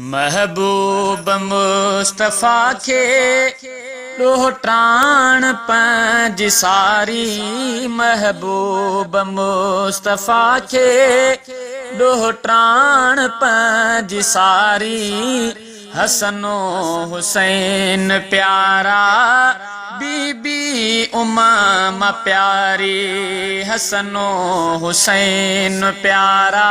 महबूब मुस्तफ़ा खे ॾोहटाण पंहिंजी सारी। महबूब मुस्तफ़ा खे ॾोहटाण पंहिंजी सारी। हसनो हुसैन प्यारा बीबी उमामा प्यारी। हसनो हुसैन प्यारा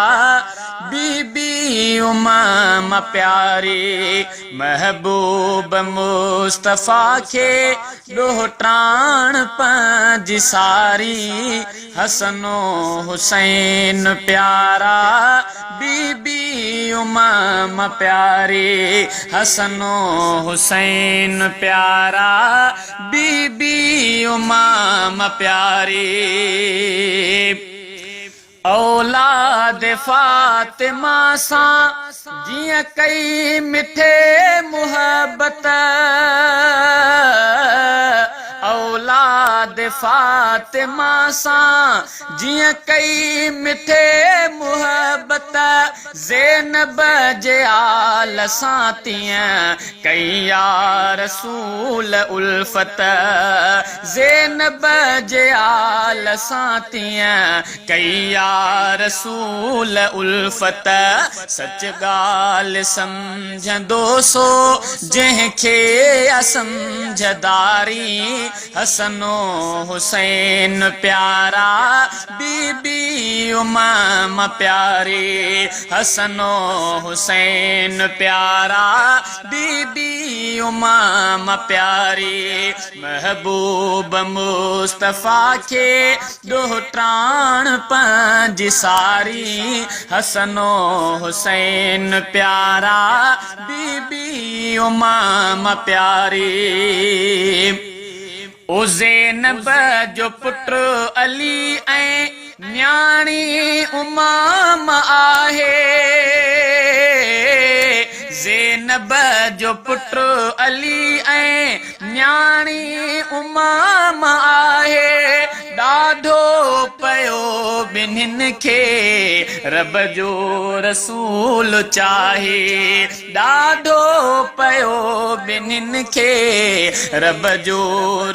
बीबी उमामा प्यारी। महबूब मुस्तफ़ा खे ॾोहटाण पंहिंजी सारी। हसनो हुसैन प्यारा बीबी उमामा प्यारी। हसनो हुसैन प्यारा बीबी उमामा प्यारी। औलाद फातिमा सां जियां कई मिठे मुहब्बत। औलाद फातिमा सां जियां कई मिठे मुहब्बत। ज़ैनब जे आल सां तीअं कई या रसूल उल्फत। ज़ैनब जे आल सां तीअं कई या रसूल उल्फत। सच ॻाल्हि सम्झंदो सो जंहिंखे असमझदारी। हसनो हुसैन प्यारा बीबी उमामा प्यारी। हसनो हुसैन प्यारा बीबी उमामा प्यारी। महबूब मुस्तफ़ा खे ॾोहटाण पंहिंजी सारी। हसनो हुसैन प्यारा बीबी उमामा प्यारी। ओ ज़ैनब जो पुटु अली ऐं न्याणी उमामा आहे। ज़ैनब जो पुटु अली ऐं न्याणी उमामा आहे। ॾाढो पयो ॿिन्हिनि खे रब जो रसूल चाहे। ॾाढो पयो ॿिन्हिनि खे रब जो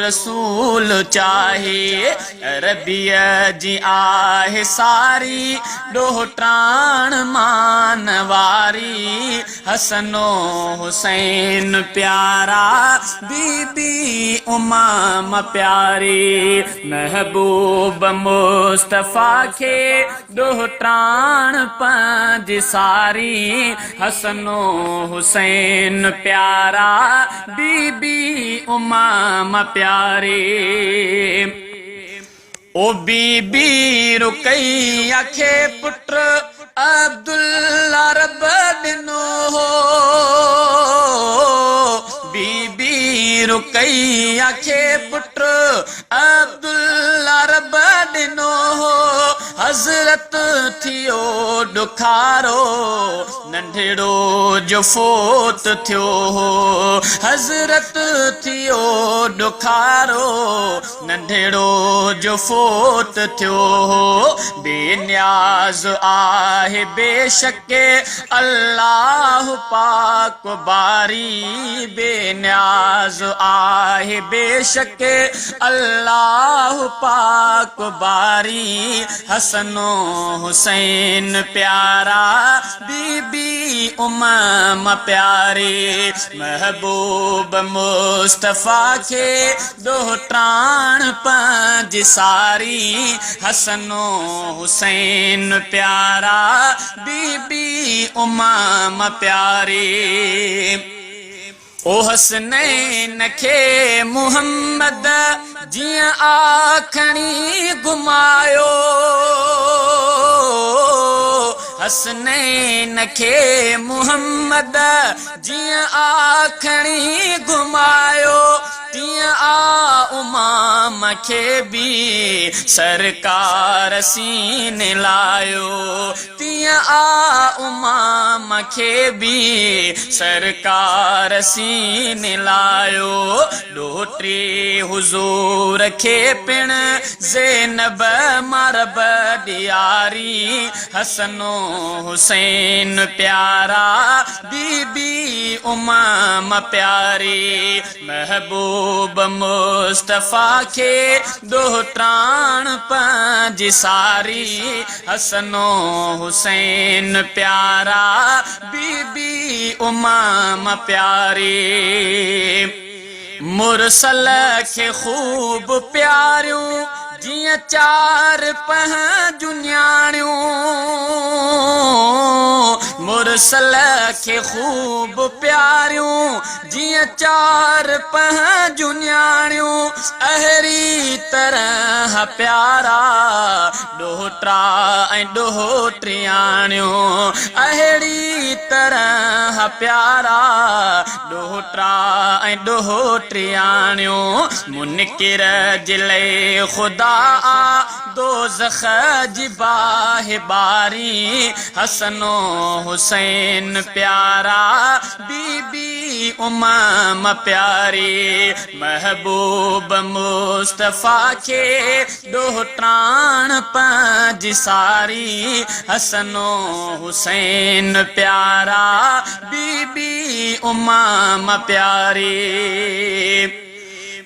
रसूल चाहे। अरबीअ जी आहे सारी ॾोहटाण मान वारी। हसनो हुसैन प्यारा बीबी उमामा प्यारी। महबूब मुस्तफ़ा खे ॾोहटाण पंहिंजी सारी। हसनो हुसैन प्यारा बीबी उमामा प्यारी। ओ बीबी रुकैया खे पुटु अब्दुल्ला रब ॾिनो हो। बीबी रुकैया खे पुटु अब्दुल्ला रब ॾिनो हो। हज़रत थियो ॾुखारो नंढड़ो जो फोत थियो हो। हज़रत थियो ॾुखारो नंढड़ो जो फोत थियो हो। बेनियाज़ आहे बेशक अल्लाह पाक बारी। बेनियाज़ आहे बेशक अल्लाह पाक बारी। हसनो हुसैन प्यारा बीबी उमामा प्यारी। महबूब मुस्तफ़ा खे ॾोहटाण पंहिंजी सारी। हसनो हुसैन प्यारा बीबी उमामा प्यारी। ओ हसनैन खे मुहम्मद जियां आखणी घुमायो। हसनैन खे मुहम्मद जियां आखणी घुमायो। तीअं आ उमाम खे भी सरकार सीने लायो तीअं उमाम खे भी सरकार सीने लायो ॾोहिटे हुज़ूर खे पिण ज़ैनब मरब ॾियारी हसनो हुसैन प्यारा बीबी उमाम प्यारी महबूब मुस्तफ़ा खे दोहत्राण पंहिंजी सारी हसनो हुसैन प्यारा बीबी उमाम प्यारी मुरसल खे खूब प्यारियूं जियां चार पंहिंजूं न्याणियूं मुरसल खे खूब प्यारियूं जियां चार पंहिंजूं न्याणियूं अहिड़ी तरह प्यारा ॾोहिटा ऐं ॾोहिटियाणियूं अहिड़ी तरह प्यारा ॾोहिटा ऐं ॾोहिटियाणियूं मुनकिर जिले ख़ुदा दोज़ख जी बाहि बारी हसनो हुसैन प्यारा बीबी उमाम प्यारी महबूब मुस्तफ़ा खे ॾोहिटाण पंहिंजी सारी हसनो हुसैन प्यारा बीबी उमाम प्यारी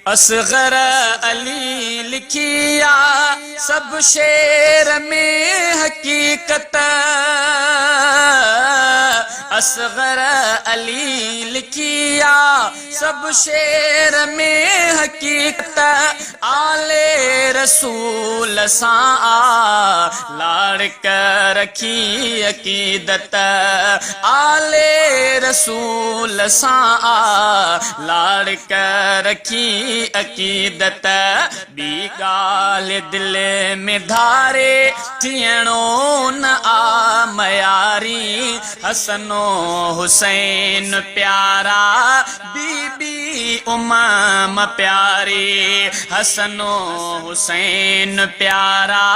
असगर अली लिखिया सब शेर में हकीकत असगर अली लिखिया सब शेर में हकीकत आले रसूल सां लाड़क रखी अकीदत आले रसूल सां लाड़क रखी अकीदत बी ॻाल्हि दिल में धारे थियणो न आ मयारी हसनो हुसैन प्यारा बीबी उमाम प्यारी हसनो हुसैन प्यारा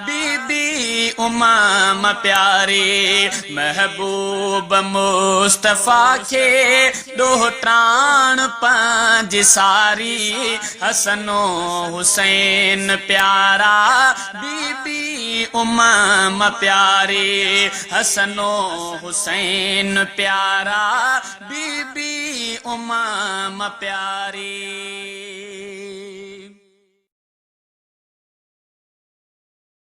बीबी उमाम प्यारी महबूब मुस्तफ़ा खे ॾोहिटाण पंहिंजी सारी हसनो हुसैन प्यारा बीबी उमाम प्यारी हसनो हुसैन प्यारा बीबी उमाम प्यारी।